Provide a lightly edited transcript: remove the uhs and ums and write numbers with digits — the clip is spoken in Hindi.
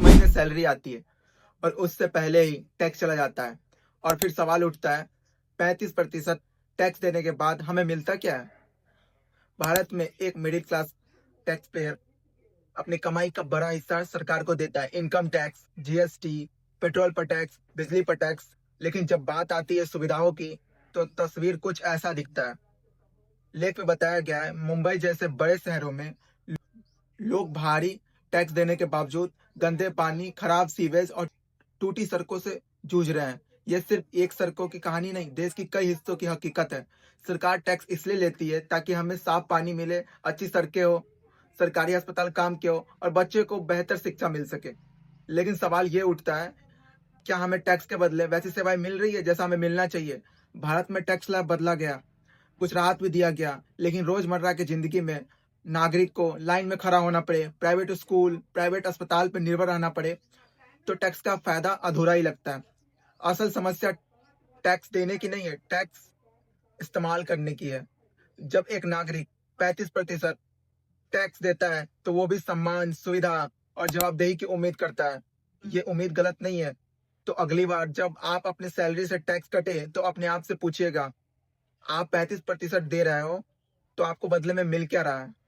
महीने सैलरी आती है और उससे पहले ही टैक्स चला जाता है। और फिर सवाल उठता है, 35% टैक्स देने के बाद हमें मिलता क्या है? भारत में एक मिडिल क्लास टैक्स पेयर अपनी कमाई का बड़ा हिस्सा सरकार को देता है। इनकम टैक्स, जीएसटी, पेट्रोल पर टैक्स, बिजली पर टैक्स। लेकिन जब बात आती है सुविधाओं की, तो तस्वीर कुछ ऐसा दिखता है। लेख में बताया गया है, मुंबई जैसे बड़े शहरों में लोग भारी टैक्स देने के बावजूद गंदे पानी, खराब सीवेज और टूटी सड़कों से जूझ रहे हैं। यह सिर्फ एक सड़कों की कहानी नहीं, देश की कई हिस्सों की हकीकत है। सरकार टैक्स इसलिए लेती है ताकि हमें साफ पानी मिले, अच्छी सड़कें हो, सरकारी अस्पताल काम के हो और बच्चे को बेहतर शिक्षा मिल सके। लेकिन सवाल ये उठता है, क्या हमें टैक्स के बदले वैसी सेवाएं मिल रही है जैसा हमें मिलना चाहिए? भारत में टैक्स स्लैब बदला गया, कुछ राहत भी दिया गया, लेकिन रोजमर्रा की जिंदगी में नागरिक को लाइन में खड़ा होना पड़े, प्राइवेट स्कूल, प्राइवेट अस्पताल पर निर्भर रहना पड़े, तो टैक्स का फायदा अधूरा ही लगता है। असल समस्या टैक्स देने की नहीं है, टैक्स इस्तेमाल करने की है। जब एक नागरिक 35% टैक्स देता है, तो वो भी सम्मान, सुविधा और जवाबदेही की उम्मीद करता है। ये उम्मीद गलत नहीं है। तो अगली बार जब आप अपने सैलरी से टैक्स कटे, तो अपने आप से पूछिएगा, आप 35% दे रहे हो, तो आपको बदले में मिल क्या रहा है?